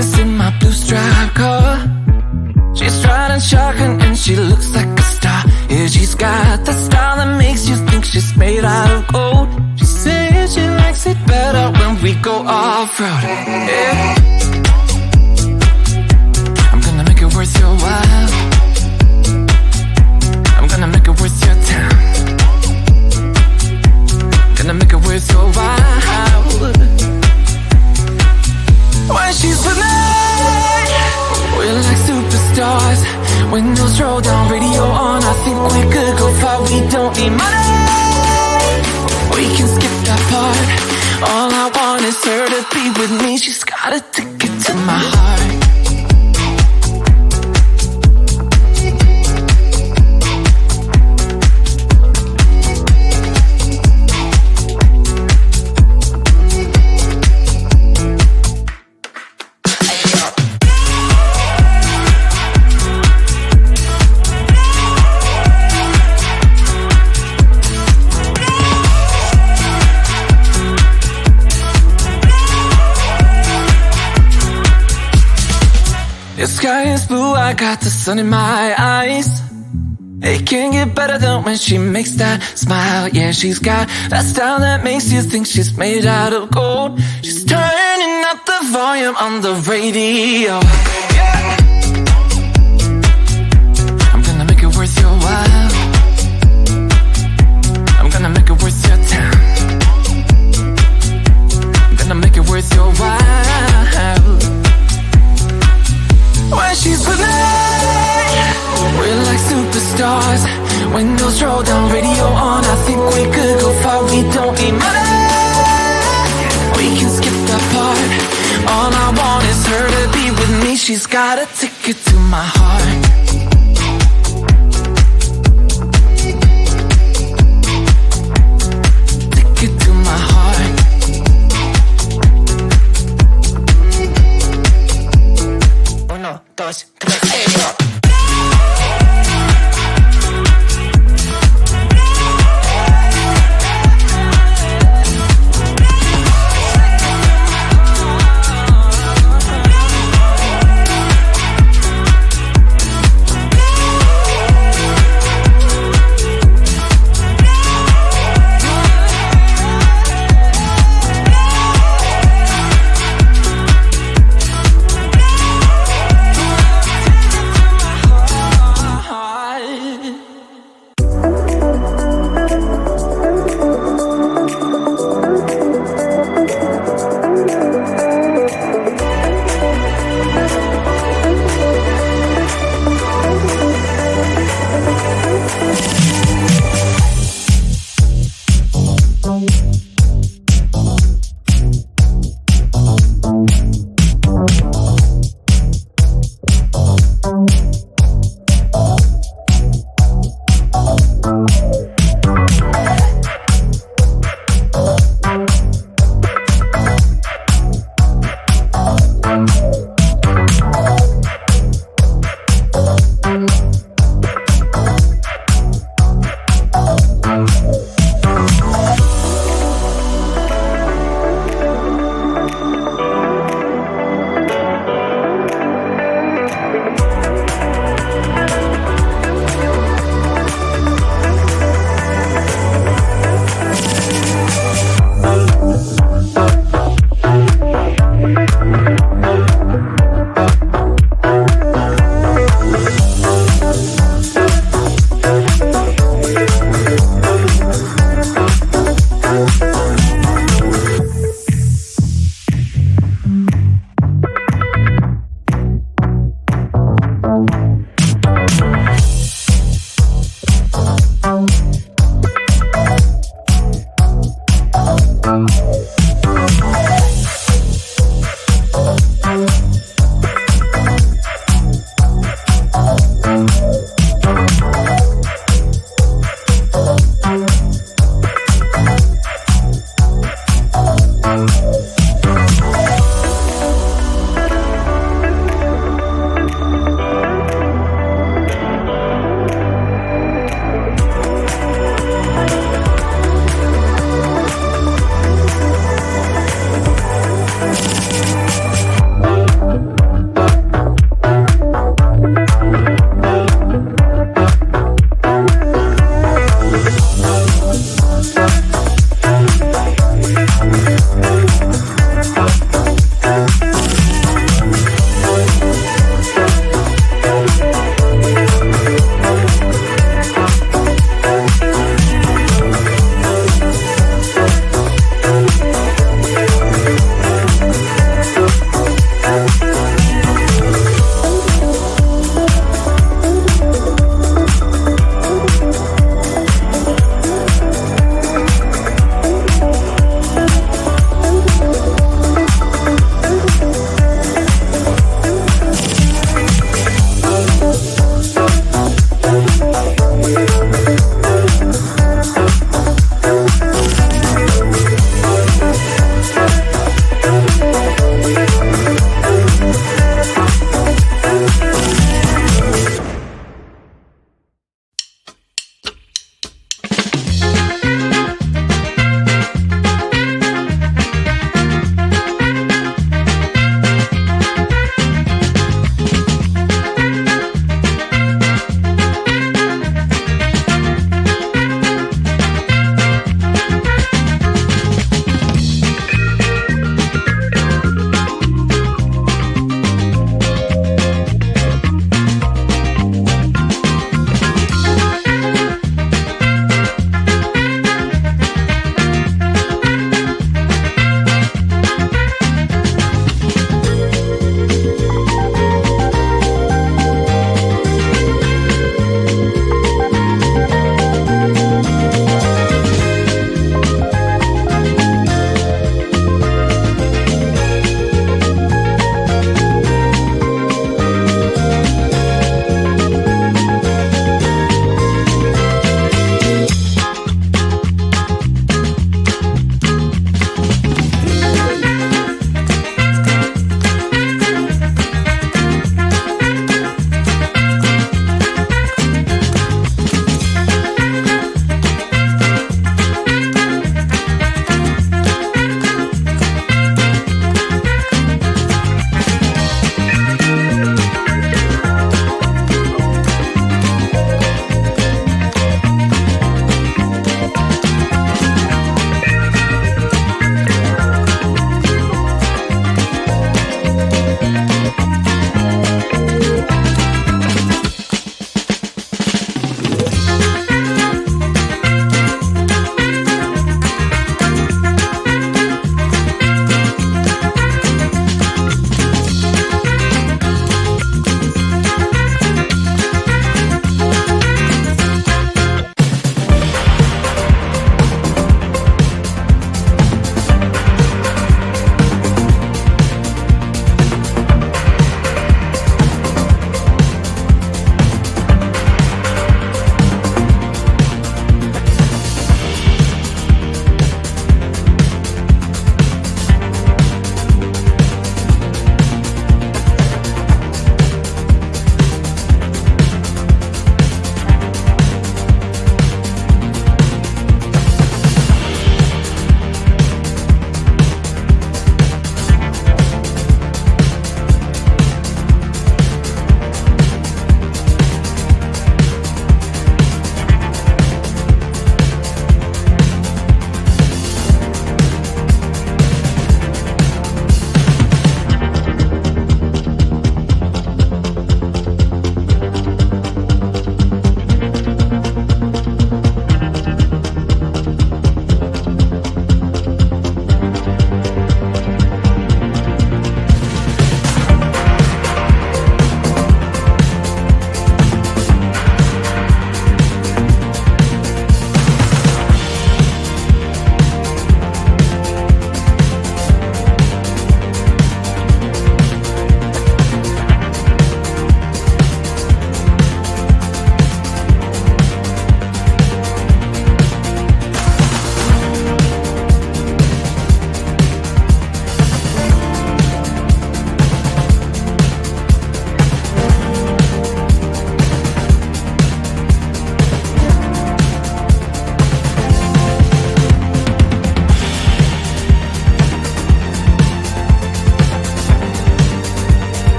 Vegas in my blue striped car. She's riding shotgun and she looks like a star. Yeah, she's got the style that makes you think she's made out of gold. She says she likes it better when we go off-road. Yeah. I'm gonna make it worth your while. I'm gonna make it worth your time. Gonna make it worth your while. When she's with me, we're like superstars. Windows roll down, radio on. I think we could go far. We don't need money. We can skip that part. All I want is her to be with me. She's got a ticket to my heart. The sky is blue, I got the sun in my eyes. It can't get better than when she makes that smile. Yeah, she's got that style that makes you think she's made out of gold. She's turning up the volume on the radio. Yeah. I'm gonna make it worth your while. I'm gonna make it worth your time. I'm gonna make it worth your while. When she's with me, we're like superstars. Windows roll down, radio on. I think we could go far. We don't need money. We can skip that part. All I want is her to be with me. She's got a ticket to my heart. Ticket to my heart. Uno, dos, tres,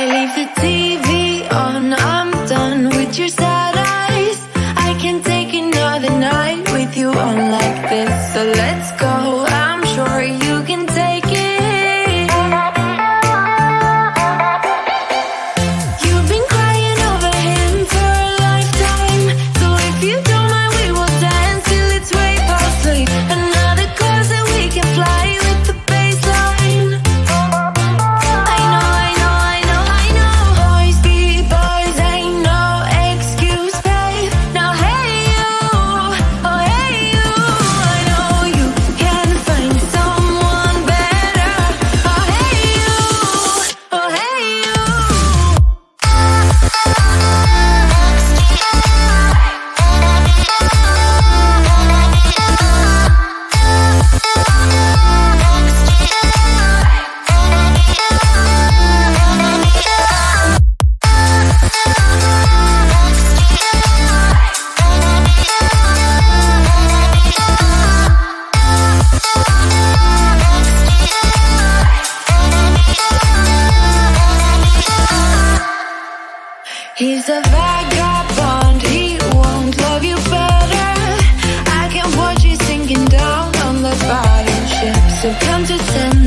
I leave the TV on, I'm done with your sad eyes. I can't take another night with you on like this. So let's go, I'm sure you can take it. You've been crying over him for a lifetime. So if you don't mind, we will dance till it's way past late. Another course that we can fly with the baseline. I know, I know, I know, I know. Boys be boys, ain't no excuse, babe. Now hey you, oh hey you. I know you can find someone better. Oh hey you, oh hey you. He's a vagabond, he won't love you better. I can watch you sinking down on the battleship. So count to 10